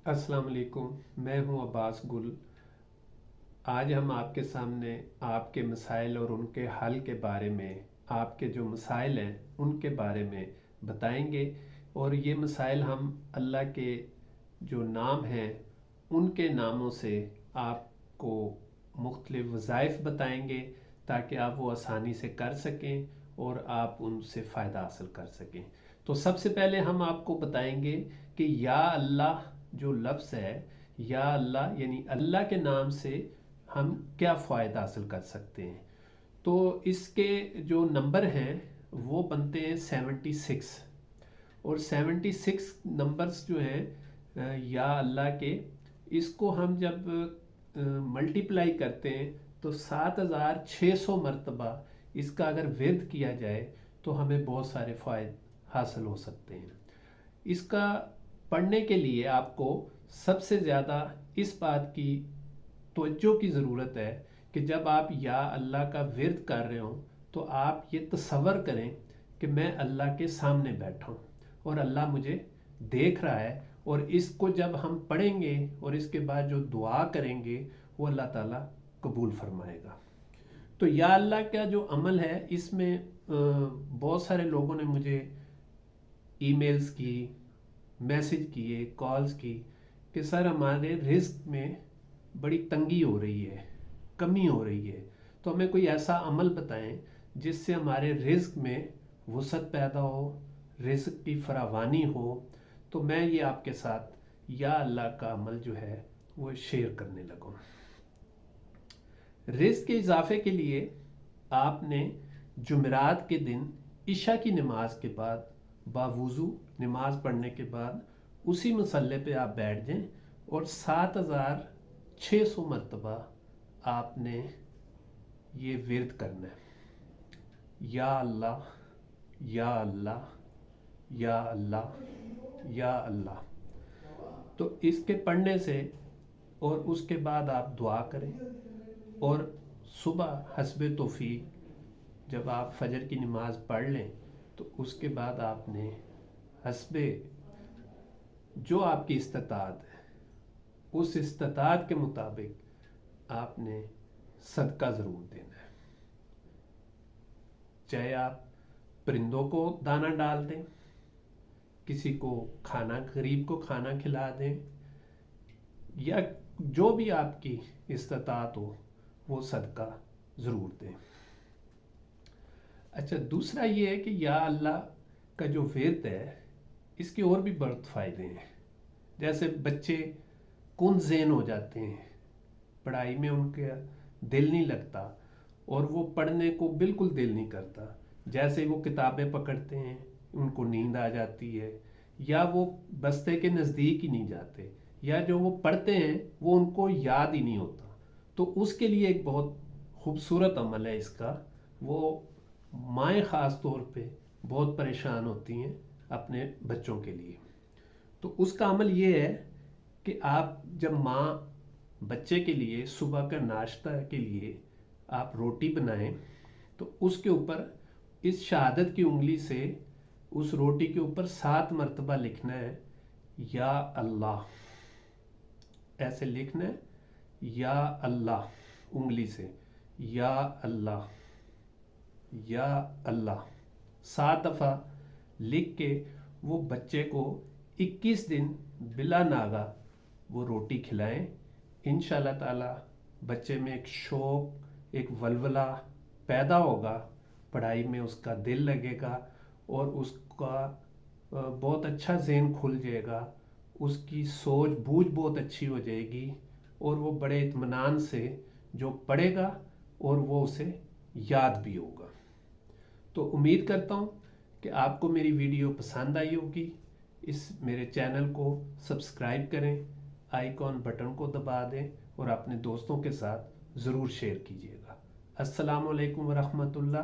अस्सलाम वालेकुम। मैं हूं अब्बास गुल। आज हम आपके सामने आपके मसाइल और उनके हल के बारे में, आपके जो मसाइल हैं उनके बारे में बताएंगे। और ये मसाइल हम अल्लाह के जो नाम हैं उनके नामों से आपको मुख्तलिफ़ वज़ाइफ बताएंगे, ताकि आप वो आसानी से कर सकें और आप उनसे फ़ायदा हासिल कर सकें। तो सबसे पहले हम आपको बताएंगे कि या अल्लाह जो लफ्ज़ है, या अल्लाह यानी अल्लाह के नाम से हम क्या फ़ायदा हासिल कर सकते हैं। तो इसके जो नंबर हैं वो बनते हैं 76। और 76 नंबर्स जो हैं या अल्लाह के, इसको हम जब मल्टीप्लाई करते हैं तो 7600 मरतबा इसका अगर विर्द किया जाए तो हमें बहुत सारे फ़ायदे हासिल हो सकते हैं। इसका पढ़ने के लिए आपको सबसे ज़्यादा इस बात की तवज्जो की ज़रूरत है कि जब आप या अल्लाह का विर्द कर रहे हो तो आप ये तसव्वुर करें कि मैं अल्लाह के सामने बैठा हूँ और अल्लाह मुझे देख रहा है। और इसको जब हम पढ़ेंगे और इसके बाद जो दुआ करेंगे वो अल्लाह ताला कबूल फरमाएगा। तो या अल्लाह का जो अमल है इसमें बहुत सारे लोगों ने मुझे ईमेल्स की, मैसेज किए, कॉल्स की कि सर हमारे रिस्क में बड़ी तंगी हो रही है, कमी हो रही है, तो हमें कोई ऐसा अमल बताएं जिससे हमारे रिस्क में वसअत पैदा हो, रिस्क की फरावानी हो। तो मैं ये आपके साथ या अल्लाह का अमल जो है वो शेयर करने लगा। रिस्क के इजाफे के लिए आपने जुमेरात के दिन इशा की नमाज के बाद बावुज़ू नमाज पढ़ने के बाद उसी मसल्ले पे आप बैठ जाएं और 7600 मरतबा आपने ये विर्द करना है। या अल्लाह, या अल्लाह, या अल्लाह, या अल्लाह। तो इसके पढ़ने से और उसके बाद आप दुआ करें। और सुबह हस्बे तौफीक जब आप फजर की नमाज पढ़ लें तो उसके बाद आपने हस्बे जो आपकी इस्तिताअत है उस इस्तिताअत के मुताबिक आपने सदका ज़रूर देना है। चाहे आप परिंदों को दाना डाल दें, किसी को खाना, गरीब को खाना खिला दें, या जो भी आपकी इस्तिताअत हो वो सदका ज़रूर दें। अच्छा, दूसरा ये है कि या अल्लाह का जो विर्द है इसके और भी बहुत फ़ायदे हैं। जैसे बच्चे कुन ज़ेन हो जाते हैं, पढ़ाई में उनका दिल नहीं लगता और वो पढ़ने को बिल्कुल दिल नहीं करता। जैसे वो किताबें पकड़ते हैं उनको नींद आ जाती है, या वो बस्ते के नज़दीक ही नहीं जाते, या जो वो पढ़ते हैं वो उनको याद ही नहीं होता। तो उसके लिए एक बहुत खूबसूरत अमल है इसका। वो माएँ ख़ास तौर पे बहुत परेशान होती हैं अपने बच्चों के लिए। तो उसका अमल ये है कि आप जब माँ बच्चे के लिए सुबह का नाश्ता के लिए आप रोटी बनाएं तो उसके ऊपर इस शहादत की उंगली से उस रोटी के ऊपर 7 मरतबा लिखना है या अल्लाह। ऐसे लिखना है या अल्लाह उंगली से, या अल्लाह, या अल्लाह 7 दफ़ा लिख के वो बच्चे को 21 दिन बिला नागा वो रोटी खिलाएं। इंशाल्लाह ताला बच्चे में एक शौक, एक वलवला पैदा होगा, पढ़ाई में उसका दिल लगेगा और उसका बहुत अच्छा ज़हन खुल जाएगा, उसकी सोच बूझ बहुत अच्छी हो जाएगी और वो बड़े इत्मीनान से जो पढ़ेगा और वो उसे याद भी होगा। तो उम्मीद करता हूँ कि आपको मेरी वीडियो पसंद आई होगी। इस मेरे चैनल को सब्सक्राइब करें, आइकॉन बटन को दबा दें और अपने दोस्तों के साथ ज़रूर शेयर कीजिएगा। अस्सलामु अलैकुम वरहमतुल्लाह।